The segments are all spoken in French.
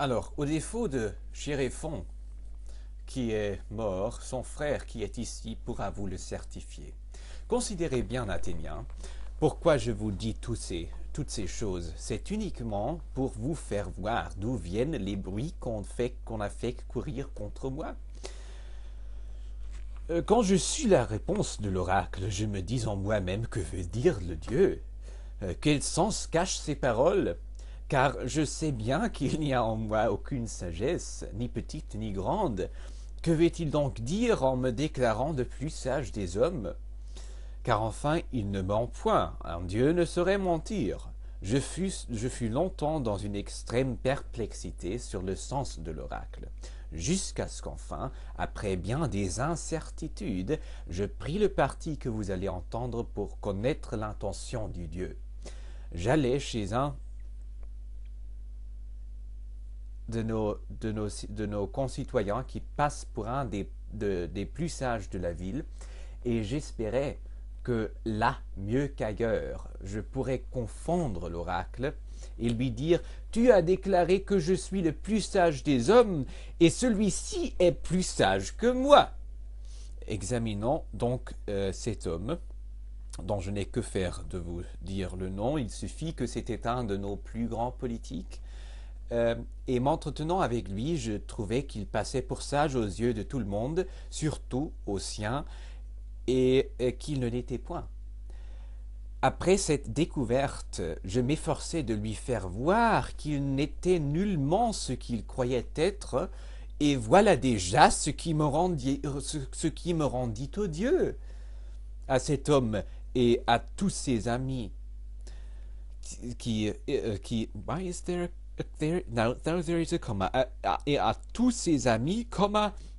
Alors, au défaut de Chéréphon, qui est mort, son frère qui est ici pourra vous le certifier. Considérez bien, Athéniens, pourquoi je vous dis toutes ces choses. C'est uniquement pour vous faire voir d'où viennent les bruits qu'on a fait courir contre moi. Quand je suis la réponse de l'oracle, je me dis en moi-même que veut dire le Dieu. Quel sens cachent ces paroles? Car je sais bien qu'il n'y a en moi aucune sagesse, ni petite ni grande. Que veut-il donc dire en me déclarant le plus sage des hommes? Car enfin il ne ment point, un Dieu ne saurait mentir. Je fus longtemps dans une extrême perplexité sur le sens de l'oracle, jusqu'à ce qu'enfin, après bien des incertitudes, je pris le parti que vous allez entendre pour connaître l'intention du Dieu. J'allais chez un de nos concitoyens qui passe pour un des plus sages de la ville, et j'espérais que là, mieux qu'ailleurs, je pourrais confondre l'oracle et lui dire « Tu as déclaré que je suis le plus sage des hommes, et celui-ci est plus sage que moi. » Examinons donc cet homme, dont je n'ai que faire de vous dire le nom. Il suffit que c'était un de nos plus grands politiques. Et m'entretenant avec lui, je trouvais qu'il passait pour sage aux yeux de tout le monde, surtout aux siens, et qu'il ne l'était point. Après cette découverte, je m'efforçai de lui faire voir qu'il n'était nullement ce qu'il croyait être, et voilà déjà ce qui me rendit odieux. À cet homme et à tous ses amis why is there now there is a comma, et à tous ses amis,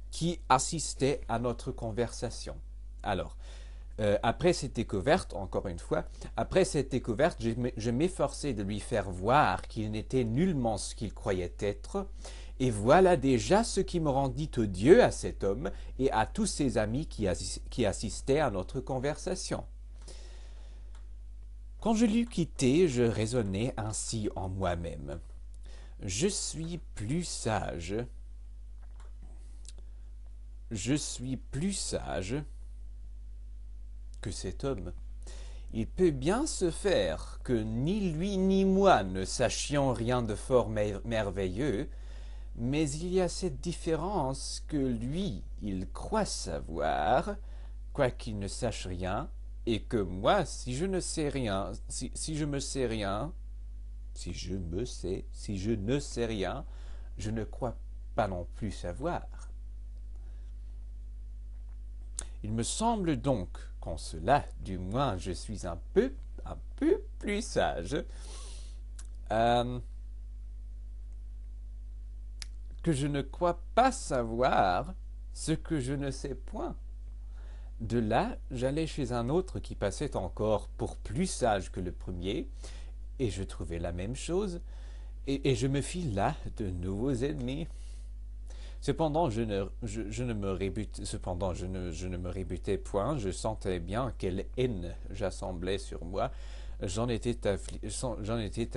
qui assistaient à notre conversation. Alors, après cette découverte, encore une fois, après cette découverte, je m'efforçais de lui faire voir qu'il n'était nullement ce qu'il croyait être, et voilà déjà ce qui me rendit odieux à cet homme et à tous ses amis qui assistaient à notre conversation. Quand je l'eus quitté, je raisonnais ainsi en moi-même. Je suis plus sage que cet homme. Il peut bien se faire que ni lui ni moi ne sachions rien de fort merveilleux, mais il y a cette différence que lui, il croit savoir, quoiqu'il ne sache rien, et que moi, si je ne sais rien, si je ne sais rien, je ne crois pas non plus savoir. Il me semble donc qu'en cela, du moins, je suis un peu plus sage, que je ne crois pas savoir ce que je ne sais point. De là, j'allais chez un autre qui passait encore pour plus sage que le premier, et je trouvais la même chose, et je me fis là de nouveaux ennemis. Cependant, je ne me rébutais point, je sentais bien quelle haine j'assemblais sur moi. J'en étais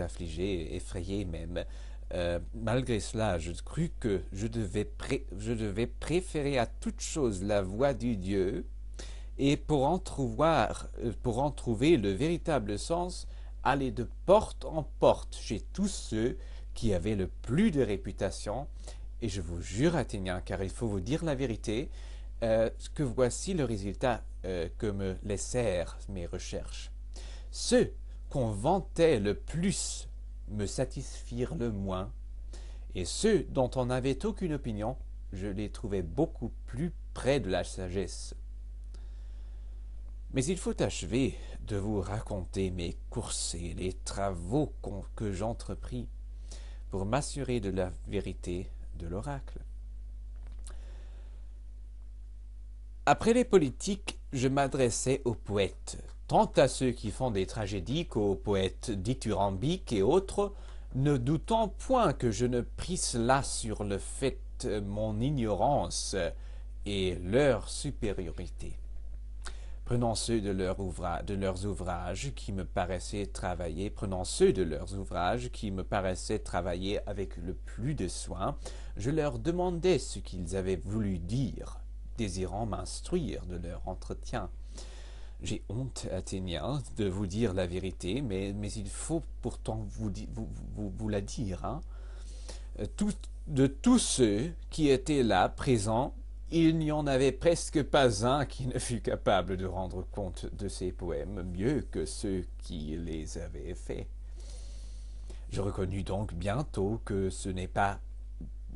affligé, effrayé même. Malgré cela, je crus que je devais préférer à toute chose la voix du Dieu, et pour en trouver le véritable sens, aller de porte en porte chez tous ceux qui avaient le plus de réputation. Et je vous jure, Athéniens, car il faut vous dire la vérité, que voici le résultat que me laissèrent mes recherches. Ceux qu'on vantait le plus me satisfirent le moins, et ceux dont on n'avait aucune opinion, je les trouvais beaucoup plus près de la sagesse. Mais il faut achever de vous raconter mes courses et les travaux que j'entrepris pour m'assurer de la vérité de l'oracle. Après les politiques, je m'adressais aux poètes, tant à ceux qui font des tragédies qu'aux poètes dithyrambiques et autres, ne doutant point que je ne prisse là sur le fait mon ignorance et leur supériorité. Prenant ceux de leurs ouvrages qui me paraissaient travailler, avec le plus de soin, je leur demandais ce qu'ils avaient voulu dire, désirant m'instruire de leur entretien. J'ai honte, Athéniens, de vous dire la vérité, mais il faut pourtant vous la dire. Hein. De tous ceux qui étaient là présents, il n'y en avait presque pas un qui ne fût capable de rendre compte de ces poèmes mieux que ceux qui les avaient faits. Je reconnus donc bientôt que ce n'est pas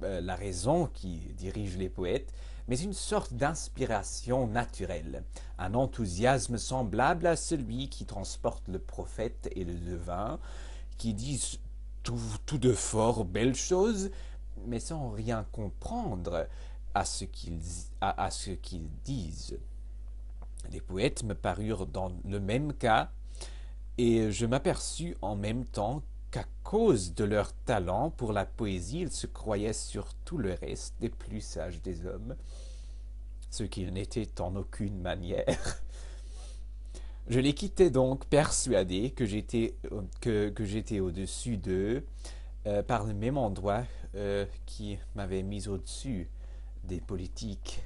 la raison qui dirige les poètes, mais une sorte d'inspiration naturelle, un enthousiasme semblable à celui qui transporte le prophète et le devin, qui disent tout de fort belles choses, mais sans rien comprendre à ce qu'ils disent. Les poètes me parurent dans le même cas, et je m'aperçus en même temps qu'à cause de leur talent pour la poésie, ils se croyaient sur tout le reste des plus sages des hommes, ce qu'ils n'étaient en aucune manière. Je les quittais donc persuadé que j'étais au-dessus d'eux, par le même endroit qui m'avait mis au-dessus des politiques.